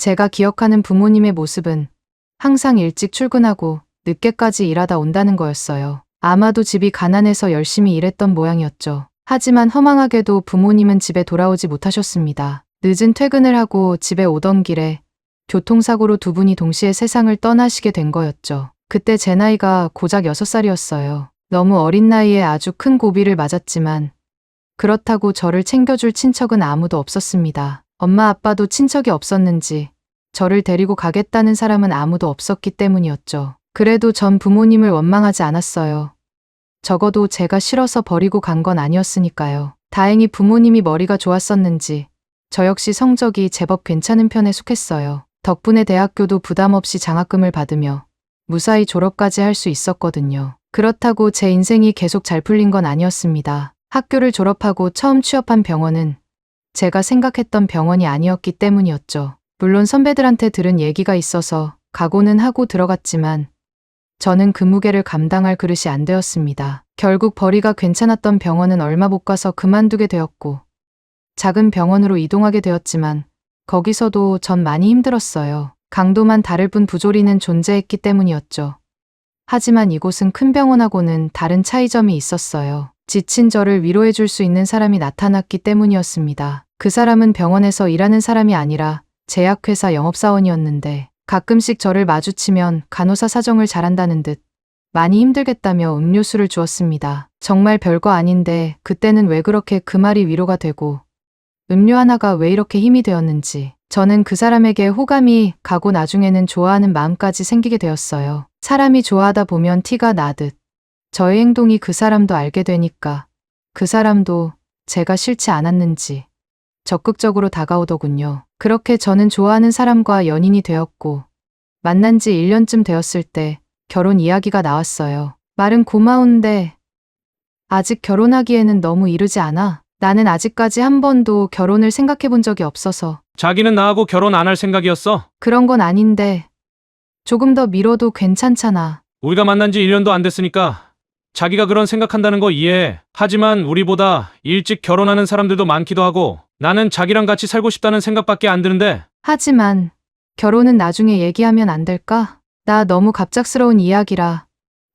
제가 기억하는 부모님의 모습은 항상 일찍 출근하고 늦게까지 일하다 온다는 거였어요. 아마도 집이 가난해서 열심히 일했던 모양이었죠. 하지만 허망하게도 부모님은 집에 돌아오지 못하셨습니다. 늦은 퇴근을 하고 집에 오던 길에 교통사고로 두 분이 동시에 세상을 떠나시게 된 거였죠. 그때 제 나이가 고작 6살이었어요. 너무 어린 나이에 아주 큰 고비를 맞았지만 그렇다고 저를 챙겨줄 친척은 아무도 없었습니다. 엄마 아빠도 친척이 없었는지 저를 데리고 가겠다는 사람은 아무도 없었기 때문이었죠. 그래도 전 부모님을 원망하지 않았어요. 적어도 제가 싫어서 버리고 간 건 아니었으니까요. 다행히 부모님이 머리가 좋았었는지 저 역시 성적이 제법 괜찮은 편에 속했어요. 덕분에 대학교도 부담 없이 장학금을 받으며 무사히 졸업까지 할 수 있었거든요. 그렇다고 제 인생이 계속 잘 풀린 건 아니었습니다. 학교를 졸업하고 처음 취업한 병원은 제가 생각했던 병원이 아니었기 때문이었죠. 물론 선배들한테 들은 얘기가 있어서 각오는 하고 들어갔지만 저는 그 무게를 감당할 그릇이 안 되었습니다. 결국 벌이가 괜찮았던 병원은 얼마 못 가서 그만두게 되었고 작은 병원으로 이동하게 되었지만 거기서도 전 많이 힘들었어요. 강도만 다를 뿐 부조리는 존재했기 때문이었죠. 하지만 이곳은 큰 병원하고는 다른 차이점이 있었어요. 지친 저를 위로해 줄 수 있는 사람이 나타났기 때문이었습니다. 그 사람은 병원에서 일하는 사람이 아니라 제약회사 영업사원이었는데 가끔씩 저를 마주치면 간호사 사정을 잘한다는 듯 많이 힘들겠다며 음료수를 주었습니다. 정말 별거 아닌데 그때는 왜 그렇게 그 말이 위로가 되고 음료 하나가 왜 이렇게 힘이 되었는지 저는 그 사람에게 호감이 가고 나중에는 좋아하는 마음까지 생기게 되었어요. 사람이 좋아하다 보면 티가 나듯 저의 행동이 그 사람도 알게 되니까 그 사람도 제가 싫지 않았는지 적극적으로 다가오더군요. 그렇게 저는 좋아하는 사람과 연인이 되었고 만난 지 1년쯤 되었을 때 결혼 이야기가 나왔어요. 말은 고마운데 아직 결혼하기에는 너무 이르지 않아? 나는 아직까지 한 번도 결혼을 생각해 본 적이 없어서. 자기는 나하고 결혼 안 할 생각이었어? 그런 건 아닌데 조금 더 미뤄도 괜찮잖아. 우리가 만난 지 1년도 안 됐으니까 자기가 그런 생각한다는 거 이해해. 하지만 우리보다 일찍 결혼하는 사람들도 많기도 하고 나는 자기랑 같이 살고 싶다는 생각밖에 안 드는데. 하지만 결혼은 나중에 얘기하면 안 될까? 나 너무 갑작스러운 이야기라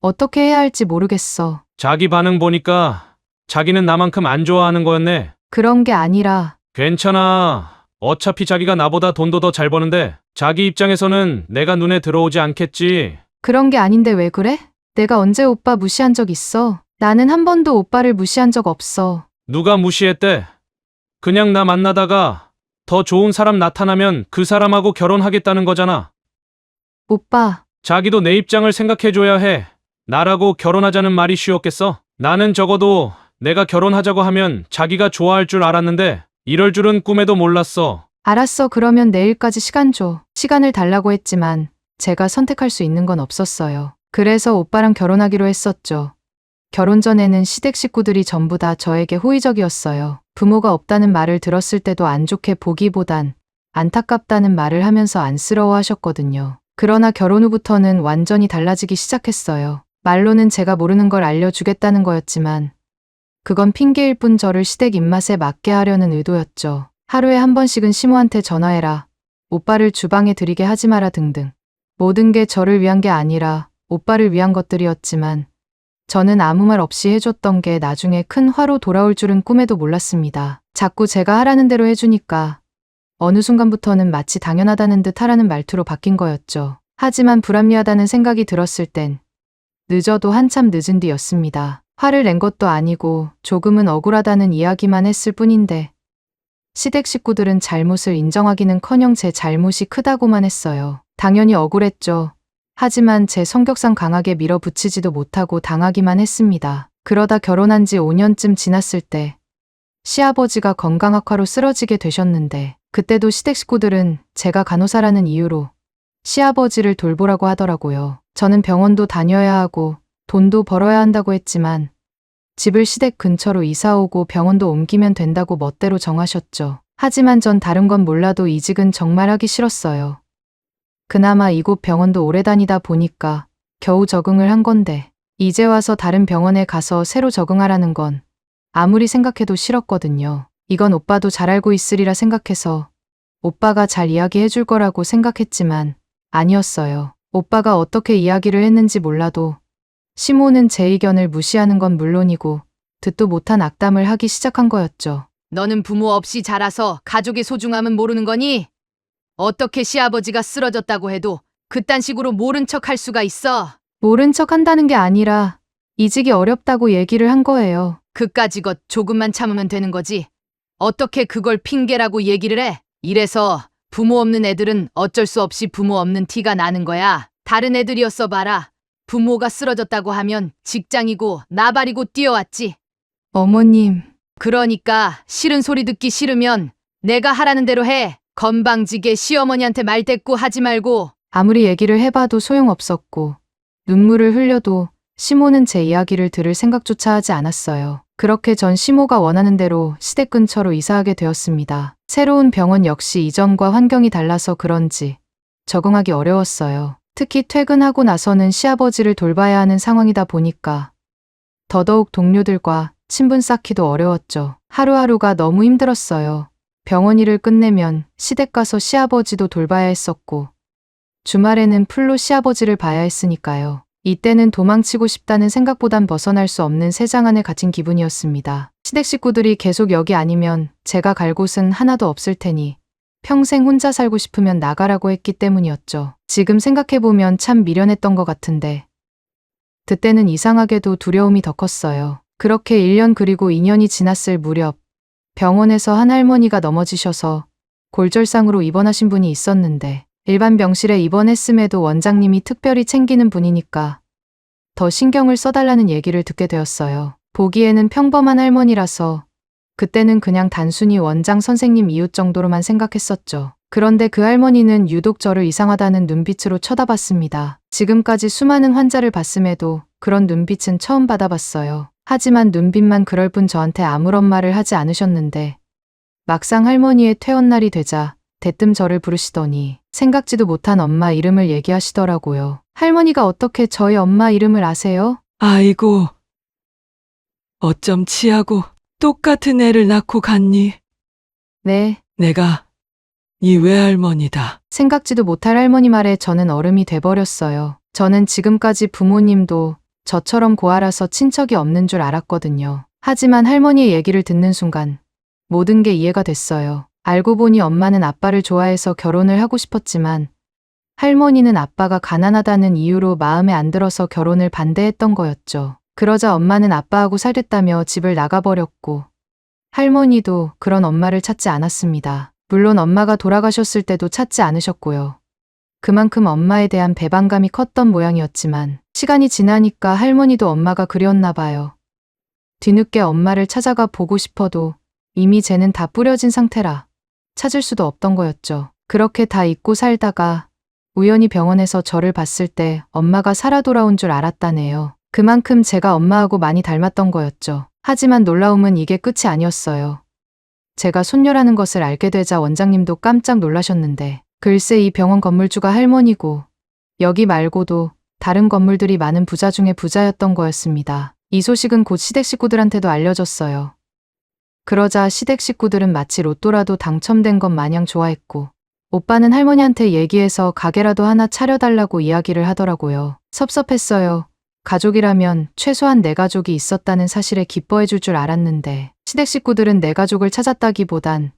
어떻게 해야 할지 모르겠어. 자기 반응 보니까 자기는 나만큼 안 좋아하는 거였네. 그런 게 아니라 괜찮아. 어차피 자기가 나보다 돈도 더 잘 버는데 자기 입장에서는 내가 눈에 들어오지 않겠지. 그런 게 아닌데 왜 그래? 내가 언제 오빠 무시한 적 있어? 나는 한 번도 오빠를 무시한 적 없어. 누가 무시했대? 그냥 나 만나다가 더 좋은 사람 나타나면 그 사람하고 결혼하겠다는 거잖아. 오빠, 자기도 내 입장을 생각해줘야 해. 나라고 결혼하자는 말이 쉬웠겠어? 나는 적어도 내가 결혼하자고 하면 자기가 좋아할 줄 알았는데 이럴 줄은 꿈에도 몰랐어. 알았어. 그러면 내일까지 시간 줘. 시간을 달라고 했지만 제가 선택할 수 있는 건 없었어요. 그래서 오빠랑 결혼하기로 했었죠. 결혼 전에는 시댁 식구들이 전부 다 저에게 호의적이었어요. 부모가 없다는 말을 들었을 때도 안 좋게 보기보단 안타깝다는 말을 하면서 안쓰러워 하셨거든요. 그러나 결혼 후부터는 완전히 달라지기 시작했어요. 말로는 제가 모르는 걸 알려주겠다는 거였지만 그건 핑계일 뿐 저를 시댁 입맛에 맞게 하려는 의도였죠. 하루에 한 번씩은 시모한테 전화해라. 오빠를 주방에 들이게 하지 마라 등등. 모든 게 저를 위한 게 아니라 오빠를 위한 것들이었지만 저는 아무 말 없이 해줬던 게 나중에 큰 화로 돌아올 줄은 꿈에도 몰랐습니다. 자꾸 제가 하라는 대로 해주니까 어느 순간부터는 마치 당연하다는 듯 하라는 말투로 바뀐 거였죠. 하지만 불합리하다는 생각이 들었을 땐 늦어도 한참 늦은 뒤였습니다. 화를 낸 것도 아니고 조금은 억울하다는 이야기만 했을 뿐인데 시댁 식구들은 잘못을 인정하기는커녕 제 잘못이 크다고만 했어요. 당연히 억울했죠. 하지만 제 성격상 강하게 밀어붙이지도 못하고 당하기만 했습니다. 그러다 결혼한 지 5년쯤 지났을 때 시아버지가 건강 악화로 쓰러지게 되셨는데 그때도 시댁 식구들은 제가 간호사라는 이유로 시아버지를 돌보라고 하더라고요. 저는 병원도 다녀야 하고 돈도 벌어야 한다고 했지만 집을 시댁 근처로 이사오고 병원도 옮기면 된다고 멋대로 정하셨죠. 하지만 전 다른 건 몰라도 이직은 정말 하기 싫었어요. 그나마 이곳 병원도 오래 다니다 보니까 겨우 적응을 한 건데 이제 와서 다른 병원에 가서 새로 적응하라는 건 아무리 생각해도 싫었거든요. 이건 오빠도 잘 알고 있으리라 생각해서 오빠가 잘 이야기해 줄 거라고 생각했지만 아니었어요. 오빠가 어떻게 이야기를 했는지 몰라도 시모는 제 의견을 무시하는 건 물론이고 듣도 못한 악담을 하기 시작한 거였죠. 너는 부모 없이 자라서 가족의 소중함은 모르는 거니? 어떻게 시아버지가 쓰러졌다고 해도 그딴 식으로 모른 척 할 수가 있어? 모른 척 한다는 게 아니라 이직이 어렵다고 얘기를 한 거예요. 그까짓 것 조금만 참으면 되는 거지. 어떻게 그걸 핑계라고 얘기를 해? 이래서 부모 없는 애들은 어쩔 수 없이 부모 없는 티가 나는 거야. 다른 애들이었어 봐라. 부모가 쓰러졌다고 하면 직장이고 나발이고 뛰어왔지. 어머님, 그러니까 싫은 소리 듣기 싫으면 내가 하라는 대로 해. 건방지게 시어머니한테 말대꾸 하지 말고. 아무리 얘기를 해봐도 소용없었고 눈물을 흘려도 시모는 제 이야기를 들을 생각조차 하지 않았어요. 그렇게 전 시모가 원하는 대로 시댁 근처로 이사하게 되었습니다. 새로운 병원 역시 이전과 환경이 달라서 그런지 적응하기 어려웠어요. 특히 퇴근하고 나서는 시아버지를 돌봐야 하는 상황이다 보니까 더더욱 동료들과 친분 쌓기도 어려웠죠. 하루하루가 너무 힘들었어요. 병원 일을 끝내면 시댁 가서 시아버지도 돌봐야 했었고 주말에는 풀로 시아버지를 봐야 했으니까요. 이때는 도망치고 싶다는 생각보단 벗어날 수 없는 새장 안에 갇힌 기분이었습니다. 시댁 식구들이 계속 여기 아니면 제가 갈 곳은 하나도 없을 테니 평생 혼자 살고 싶으면 나가라고 했기 때문이었죠. 지금 생각해보면 참 미련했던 것 같은데 그때는 이상하게도 두려움이 더 컸어요. 그렇게 1년 그리고 2년이 지났을 무렵 병원에서 한 할머니가 넘어지셔서 골절상으로 입원하신 분이 있었는데 일반 병실에 입원했음에도 원장님이 특별히 챙기는 분이니까 더 신경을 써달라는 얘기를 듣게 되었어요. 보기에는 평범한 할머니라서 그때는 그냥 단순히 원장 선생님 이웃 정도로만 생각했었죠. 그런데 그 할머니는 유독 저를 이상하다는 눈빛으로 쳐다봤습니다. 지금까지 수많은 환자를 봤음에도 그런 눈빛은 처음 받아봤어요. 하지만 눈빛만 그럴 뿐 저한테 아무런 말을 하지 않으셨는데 막상 할머니의 퇴원날이 되자 대뜸 저를 부르시더니 생각지도 못한 엄마 이름을 얘기하시더라고요. 할머니가 어떻게 저희 엄마 이름을 아세요? 아이고, 어쩜 치하고 똑같은 애를 낳고 갔니? 네, 내가 네 외할머니다. 생각지도 못할 할머니 말에 저는 얼음이 돼버렸어요. 저는 지금까지 부모님도 저처럼 고아라서 친척이 없는 줄 알았거든요. 하지만 할머니의 얘기를 듣는 순간 모든 게 이해가 됐어요. 알고 보니 엄마는 아빠를 좋아해서 결혼을 하고 싶었지만 할머니는 아빠가 가난하다는 이유로 마음에 안 들어서 결혼을 반대했던 거였죠. 그러자 엄마는 아빠하고 살겠다며 집을 나가버렸고 할머니도 그런 엄마를 찾지 않았습니다. 물론 엄마가 돌아가셨을 때도 찾지 않으셨고요. 그만큼 엄마에 대한 배반감이 컸던 모양이었지만 시간이 지나니까 할머니도 엄마가 그리웠나 봐요. 뒤늦게 엄마를 찾아가 보고 싶어도 이미 쟤는 다 뿌려진 상태라 찾을 수도 없던 거였죠. 그렇게 다 잊고 살다가 우연히 병원에서 저를 봤을 때 엄마가 살아 돌아온 줄 알았다네요. 그만큼 제가 엄마하고 많이 닮았던 거였죠. 하지만 놀라움은 이게 끝이 아니었어요. 제가 손녀라는 것을 알게 되자 원장님도 깜짝 놀라셨는데 글쎄 이 병원 건물주가 할머니고 여기 말고도 다른 건물들이 많은 부자 중에 부자였던 거였습니다. 이 소식은 곧 시댁 식구들한테도 알려졌어요. 그러자 시댁 식구들은 마치 로또라도 당첨된 것 마냥 좋아했고 오빠는 할머니한테 얘기해서 가게라도 하나 차려달라고 이야기를 하더라고요. 섭섭했어요. 가족이라면 최소한 내 가족이 있었다는 사실에 기뻐해 줄 줄 알았는데 시댁 식구들은 내 가족을 찾았다기보단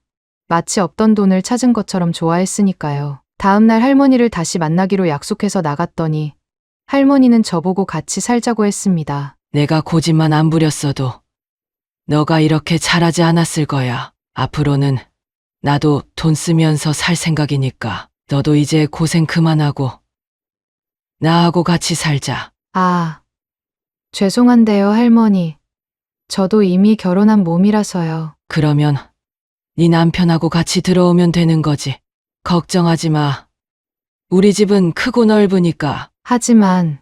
마치 없던 돈을 찾은 것처럼 좋아했으니까요. 다음날 할머니를 다시 만나기로 약속해서 나갔더니 할머니는 저보고 같이 살자고 했습니다. 내가 고집만 안 부렸어도 너가 이렇게 잘하지 않았을 거야. 앞으로는 나도 돈 쓰면서 살 생각이니까 너도 이제 고생 그만하고 나하고 같이 살자. 아, 죄송한데요, 할머니. 저도 이미 결혼한 몸이라서요. 그러면 네 남편하고 같이 들어오면 되는 거지. 걱정하지 마. 우리 집은 크고 넓으니까. 하지만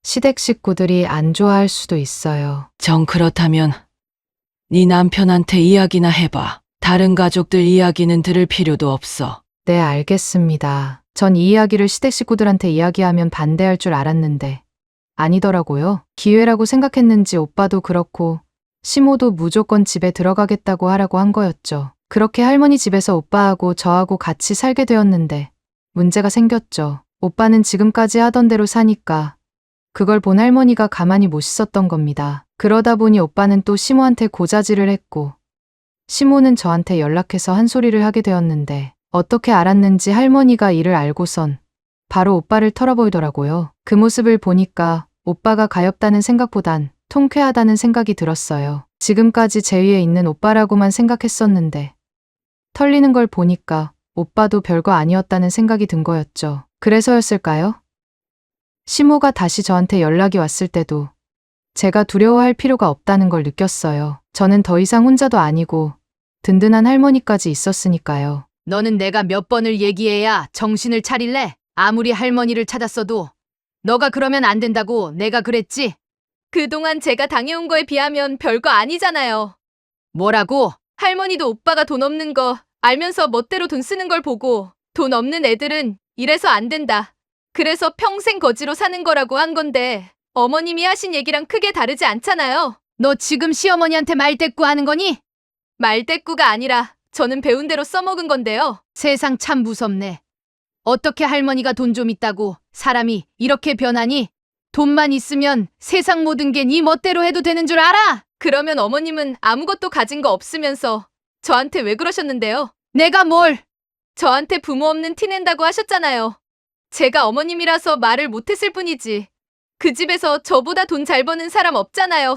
시댁 식구들이 안 좋아할 수도 있어요. 정 그렇다면 네 남편한테 이야기나 해봐. 다른 가족들 이야기는 들을 필요도 없어. 네, 알겠습니다. 전 이 이야기를 시댁 식구들한테 이야기하면 반대할 줄 알았는데 아니더라고요. 기회라고 생각했는지 오빠도 그렇고 시모도 무조건 집에 들어가겠다고 하라고 한 거였죠. 그렇게 할머니 집에서 오빠하고 저하고 같이 살게 되었는데 문제가 생겼죠. 오빠는 지금까지 하던 대로 사니까 그걸 본 할머니가 가만히 못 있었던 겁니다. 그러다 보니 오빠는 또 시모한테 고자질을 했고 시모는 저한테 연락해서 한 소리를 하게 되었는데 어떻게 알았는지 할머니가 이를 알고선 바로 오빠를 털어보이더라고요. 그 모습을 보니까 오빠가 가엾다는 생각보단 통쾌하다는 생각이 들었어요. 지금까지 제 위에 있는 오빠라고만 생각했었는데 털리는 걸 보니까 오빠도 별거 아니었다는 생각이 든 거였죠. 그래서였을까요? 시모가 다시 저한테 연락이 왔을 때도 제가 두려워할 필요가 없다는 걸 느꼈어요. 저는 더 이상 혼자도 아니고 든든한 할머니까지 있었으니까요. 너는 내가 몇 번을 얘기해야 정신을 차릴래? 아무리 할머니를 찾았어도 너가 그러면 안 된다고 내가 그랬지? 그동안 제가 당해온 거에 비하면 별거 아니잖아요. 뭐라고? 할머니도 오빠가 돈 없는 거 알면서 멋대로 돈 쓰는 걸 보고 돈 없는 애들은 이래서 안 된다. 그래서 평생 거지로 사는 거라고 한 건데 어머님이 하신 얘기랑 크게 다르지 않잖아요. 너 지금 시어머니한테 말대꾸 하는 거니? 말대꾸가 아니라 저는 배운 대로 써먹은 건데요. 세상 참 무섭네. 어떻게 할머니가 돈 좀 있다고 사람이 이렇게 변하니? 돈만 있으면 세상 모든 게 네 멋대로 해도 되는 줄 알아? 그러면 어머님은 아무것도 가진 거 없으면서 저한테 왜 그러셨는데요? 내가 뭘? 저한테 부모 없는 티 낸다고 하셨잖아요. 제가 어머님이라서 말을 못했을 뿐이지. 그 집에서 저보다 돈 잘 버는 사람 없잖아요.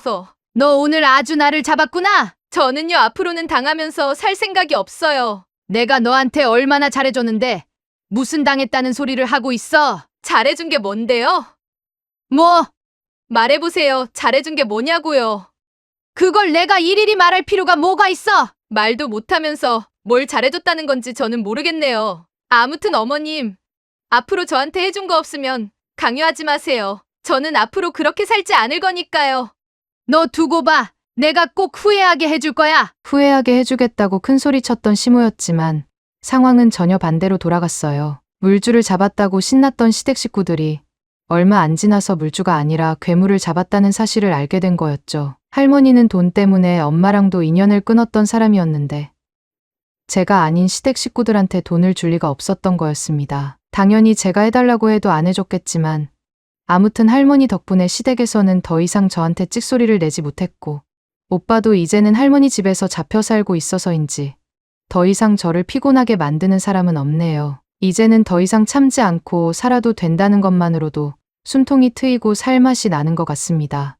너 오늘 아주 나를 잡았구나. 저는요 앞으로는 당하면서 살 생각이 없어요. 내가 너한테 얼마나 잘해줬는데 무슨 당했다는 소리를 하고 있어? 잘해준 게 뭔데요? 뭐? 말해보세요. 잘해준 게 뭐냐고요. 그걸 내가 일일이 말할 필요가 뭐가 있어? 말도 못하면서 뭘 잘해줬다는 건지 저는 모르겠네요. 아무튼 어머님, 앞으로 저한테 해준 거 없으면 강요하지 마세요. 저는 앞으로 그렇게 살지 않을 거니까요. 너 두고 봐. 내가 꼭 후회하게 해줄 거야. 후회하게 해주겠다고 큰 소리 쳤던 시모였지만 상황은 전혀 반대로 돌아갔어요. 물주를 잡았다고 신났던 시댁 식구들이 얼마 안 지나서 물주가 아니라 괴물을 잡았다는 사실을 알게 된 거였죠. 할머니는 돈 때문에 엄마랑도 인연을 끊었던 사람이었는데 제가 아닌 시댁 식구들한테 돈을 줄 리가 없었던 거였습니다. 당연히 제가 해달라고 해도 안 해줬겠지만 아무튼 할머니 덕분에 시댁에서는 더 이상 저한테 찍소리를 내지 못했고 오빠도 이제는 할머니 집에서 잡혀 살고 있어서인지 더 이상 저를 피곤하게 만드는 사람은 없네요. 이제는 더 이상 참지 않고 살아도 된다는 것만으로도 숨통이 트이고 살맛이 나는 것 같습니다.